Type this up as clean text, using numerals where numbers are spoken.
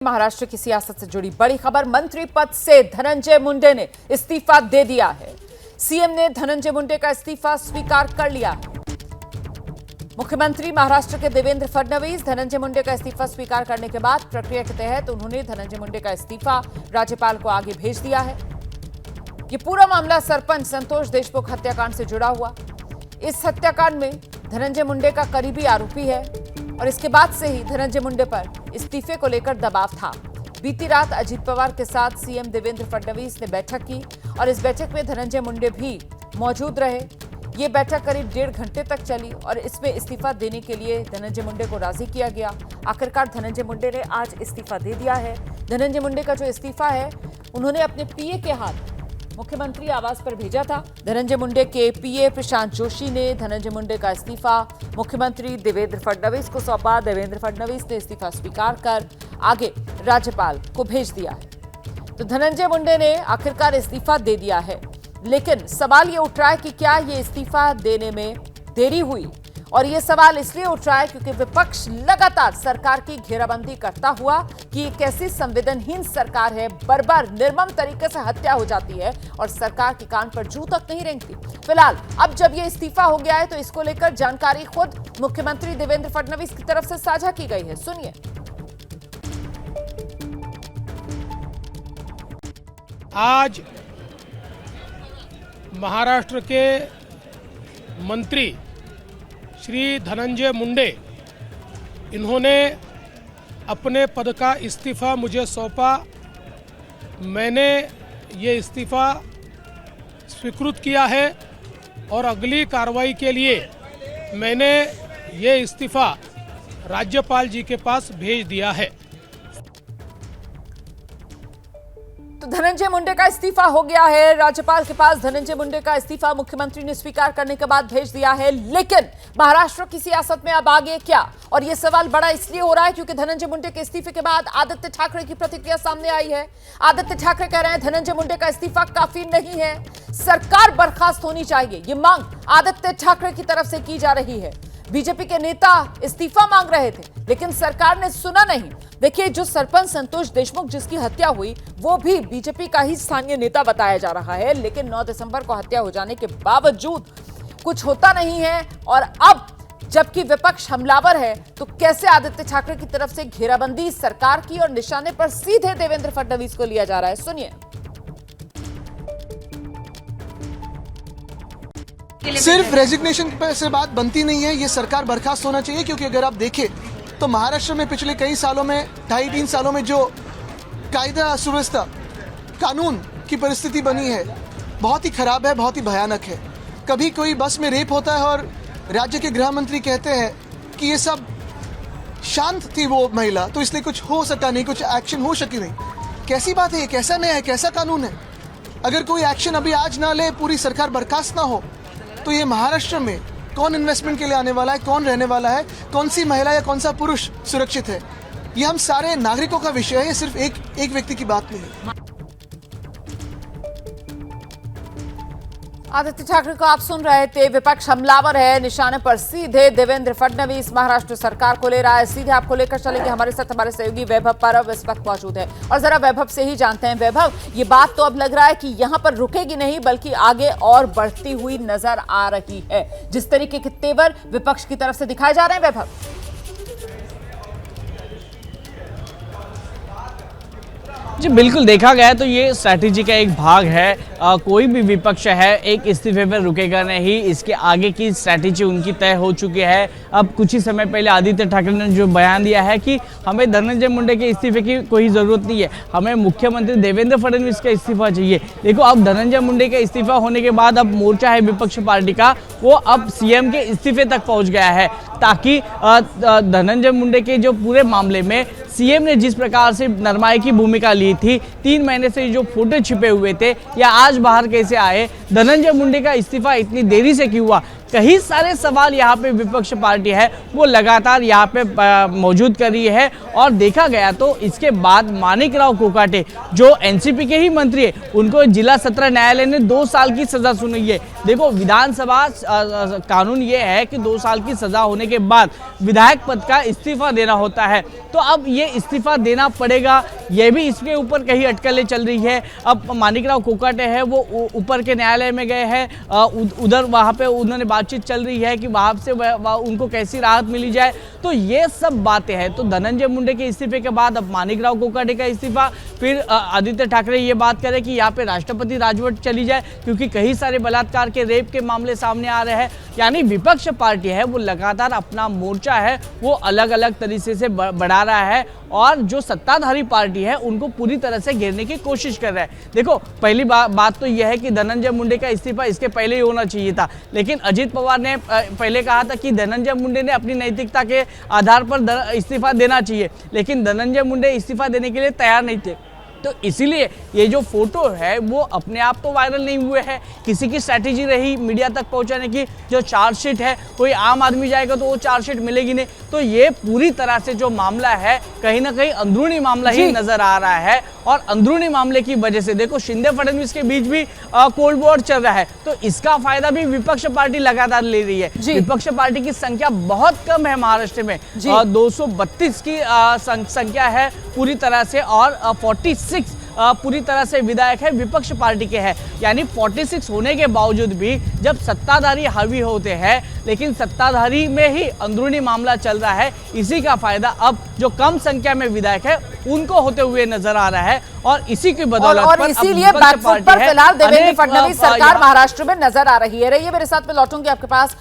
महाराष्ट्र की सियासत से जुड़ी बड़ी खबर, मंत्री पद से धनंजय मुंडे ने इस्तीफा दे दिया है। सीएम ने धनंजय मुंडे का इस्तीफा स्वीकार कर लिया है। मुख्यमंत्री महाराष्ट्र के देवेंद्र फडणवीस धनंजय मुंडे का इस्तीफा स्वीकार करने के बाद प्रक्रिया के तहत उन्होंने धनंजय मुंडे का इस्तीफा राज्यपाल को आगे भेज दिया है। ये पूरा मामला सरपंच संतोष देशमुख हत्याकांड से जुड़ा हुआ। इस हत्याकांड में धनंजय मुंडे का करीबी आरोपी है और इसके बाद से ही धनंजय मुंडे पर इस्तीफे को लेकर दबाव था। बीती रात अजीत पवार के साथ सीएम देवेंद्र फडणवीस ने बैठक की और इस बैठक में धनंजय मुंडे भी मौजूद रहे। ये बैठक करीब 1.5 घंटे तक चली और इसमें इस्तीफा देने के लिए धनंजय मुंडे को राजी किया गया। आखिरकार धनंजय मुंडे ने आज इस्तीफा दे दिया है। धनंजय मुंडे का जो इस्तीफा है उन्होंने अपने पीए के हाथ मुख्यमंत्री आवास पर भेजा था। धनंजय मुंडे के पीए प्रशांत जोशी ने धनंजय मुंडे का इस्तीफा मुख्यमंत्री देवेंद्र फडणवीस को सौंपा। देवेंद्र फडणवीस ने इस्तीफा स्वीकार कर आगे राज्यपाल को भेज दिया है। तो धनंजय मुंडे ने आखिरकार इस्तीफा दे दिया है, लेकिन सवाल ये उठ रहा है कि क्या ये इस्तीफा देने में देरी हुई। और ये सवाल इसलिए उठ रहा है क्योंकि विपक्ष लगातार सरकार की घेराबंदी करता हुआ कि ये कैसी संवेदनहीन सरकार है, बार-बार निर्मम तरीके से हत्या हो जाती है और सरकार के कान पर जू तक नहीं रेंगती। फिलहाल अब जब ये इस्तीफा हो गया है तो इसको लेकर जानकारी खुद मुख्यमंत्री देवेंद्र फडणवीस की तरफ से साझा की गई है। सुनिए। आज महाराष्ट्र के मंत्री श्री धनंजय मुंडे इन्होंने अपने पद का इस्तीफा मुझे सौंपा। मैंने ये इस्तीफा स्वीकृत किया है और अगली कार्रवाई के लिए मैंने ये इस्तीफा राज्यपाल जी के पास भेज दिया है। तो धनंजय मुंडे का इस्तीफा हो गया है राज्यपाल के पास। धनंजय मुंडे का इस्तीफा मुख्यमंत्री ने स्वीकार करने के बाद भेज दिया है। लेकिन महाराष्ट्र की सियासत में अब आगे क्या, और यह सवाल बड़ा इसलिए हो रहा है क्योंकि धनंजय मुंडे के इस्तीफे के बाद आदित्य ठाकरे की प्रतिक्रिया सामने आई है। आदित्य ठाकरे कह रहे हैं धनंजय मुंडे का इस्तीफा काफी नहीं है, सरकार बर्खास्त होनी चाहिए। ये मांग आदित्य ठाकरे की तरफ से की जा रही है। बीजेपी के नेता इस्तीफा मांग रहे थे लेकिन सरकार ने सुना नहीं। देखिए, जो सरपंच संतोष देशमुख जिसकी हत्या हुई वो भी बीजेपी का ही स्थानीय नेता बताया जा रहा है, लेकिन 9 दिसंबर को हत्या हो जाने के बावजूद कुछ होता नहीं है। और अब जबकि विपक्ष हमलावर है तो कैसे आदित्य ठाकरे की तरफ से घेराबंदी सरकार की और निशाने पर सीधे देवेंद्र फडणवीस को लिया जा रहा है। सुनिए। सिर्फ रेजिग्नेशन से बात बनती नहीं है, ये सरकार बर्खास्त होना चाहिए। क्योंकि अगर आप देखें तो महाराष्ट्र में पिछले कई सालों में 2.5-3 सालों में जो कायदा सुव्यवस्था कानून की परिस्थिति बनी है बहुत ही खराब है, बहुत ही भयानक है। कभी कोई बस में रेप होता है और राज्य के गृह मंत्री कहते हैं कि ये सब शांत थी वो महिला, तो इसलिए कुछ हो सका नहीं, कुछ एक्शन हो सकी नहीं। कैसी बात है, कैसा न्याय है, कैसा कानून है? अगर कोई एक्शन अभी आज ना ले, पूरी सरकार बर्खास्त ना हो, तो ये महाराष्ट्र में कौन इन्वेस्टमेंट के लिए आने वाला है, कौन रहने वाला है, कौन सी महिला या कौन सा पुरुष सुरक्षित है? ये हम सारे नागरिकों का विषय है, ये सिर्फ एक व्यक्ति की बात नहीं है। आदित्य ठाकरे को आप सुन रहे थे। विपक्ष हमलावर है, निशाने पर सीधे देवेंद्र फडणवीस महाराष्ट्र सरकार को ले रहा है। सीधे आपको लेकर चलेंगे, हमारे साथ हमारे सहयोगी वैभव परब इस वक्त मौजूद है और जरा वैभव से ही जानते हैं। वैभव, ये बात तो अब लग रहा है कि यहां पर रुकेगी नहीं बल्कि आगे और बढ़ती हुई नजर आ रही है, जिस तरीके के तेवर विपक्ष की तरफ से दिखाए जा रहे हैं। वैभव, जी बिल्कुल, देखा गया तो ये स्ट्रैटेजी का एक भाग है। कोई भी विपक्ष है एक इस्तीफे पर रुकेगा नहीं, इसके आगे की स्ट्रैटेजी उनकी तय हो चुकी है। अब कुछ ही समय पहले आदित्य ठाकरे ने जो बयान दिया है कि हमें धनंजय मुंडे के इस्तीफे की कोई ज़रूरत नहीं है, हमें मुख्यमंत्री देवेंद्र फडणवीस का इस्तीफा चाहिए। देखो, अब धनंजय मुंडे के इस्तीफा होने के बाद अब मोर्चा है विपक्ष पार्टी का, वो अब सीएम के इस्तीफे तक पहुँच गया है, ताकि धनंजय मुंडे के जो पूरे मामले में सीएम ने जिस प्रकार से नरमाई की भूमिका ली थी, 3 महीने से जो फोटो छिपे हुए थे या आज बाहर कैसे आए, धनंजय मुंडे का इस्तीफा इतनी देरी से क्यों हुआ, कई सारे सवाल यहाँ पे विपक्ष पार्टी है वो लगातार यहाँ पे मौजूद कर रही है। और देखा गया तो इसके बाद माणिकराव कोकाटे जो एनसीपी के ही मंत्री है, उनको जिला सत्र न्यायालय ने 2 साल की सजा सुनाई है। देखो, विधानसभा कानून ये है कि 2 साल की सजा होने के बाद विधायक पद का इस्तीफा देना होता है। तो अब ये इस्तीफा देना पड़ेगा, ये भी इसके ऊपर कहीं अटकलें चल रही है। अब माणिकराव कोकाटे है वो ऊपर के न्यायालय में गए हैं, उधर वहाँ पे उन्होंने बातचीत चल रही है कि वहाँ से उनको कैसी राहत मिली जाए। तो ये सब बातें हैं। तो धनंजय मुंडे के इस्तीफे के बाद अब माणिकराव कोकाटे का इस्तीफा, फिर आदित्य ठाकरे ये बात करें कि यहाँ पे राष्ट्रपति राजवट चली जाए, क्योंकि कई सारे बलात्कार के, रेप के मामले सामने आ रहे हैं। यानी विपक्ष पार्टी है वो लगातार अपना मोर्चा है वो अलग अलग तरीके से बढ़ा रहा है और जो सत्ताधारी पार्टी है उनको पूरी तरह से घेरने की कोशिश कर रहा है। देखो, पहली बात तो यह है कि धनंजय मुंडे का इस्तीफा इसके पहले ही होना चाहिए था, लेकिन अजीत पवार ने पहले कहा था कि धनंजय मुंडे ने अपनी नैतिकता के आधार पर इस्तीफा देना चाहिए, लेकिन धनंजय मुंडे इस्तीफा देने के लिए तैयार नहीं थे। तो इसीलिए ये जो फोटो है वो अपने आप तो वायरल नहीं हुए हैं, किसी की स्ट्रैटेजी रही मीडिया तक पहुंचाने की। जो चार्जशीट है, कोई आम आदमी जाएगा तो वो चार्जशीट मिलेगी नहीं। तो ये पूरी तरह से जो मामला है कहीं ना कहीं अंदरूनी मामला ही नजर आ रहा है। और अंदरूनी मामले की वजह से देखो, शिंदे फडणवीस के बीच भी कोल्ड वॉर चल रहा है, तो इसका फायदा भी विपक्ष पार्टी लगातार ले रही है। विपक्ष पार्टी की संख्या बहुत कम है महाराष्ट्र में, 232 की संख्या है पूरी तरह से, और 46 पूरी तरह से विधायक है विपक्ष पार्टी के हैं। यानी 46 होने के बावजूद भी जब सत्ताधारी हावी होते हैं, लेकिन सत्ताधारी में ही अंदरूनी मामला चल रहा है। इसी का फायदा अब जो कम संख्या में विधायक है उनको होते हुए नजर आ रहा है, और इसी की बदौलत और इसीलिए बैकफुट पर फिलहाल देवेंद्र फडणवीस सरकार महाराष्ट्र में नजर आ रही है। रहिए मेरे साथ, में लौटूंगी आपके पास।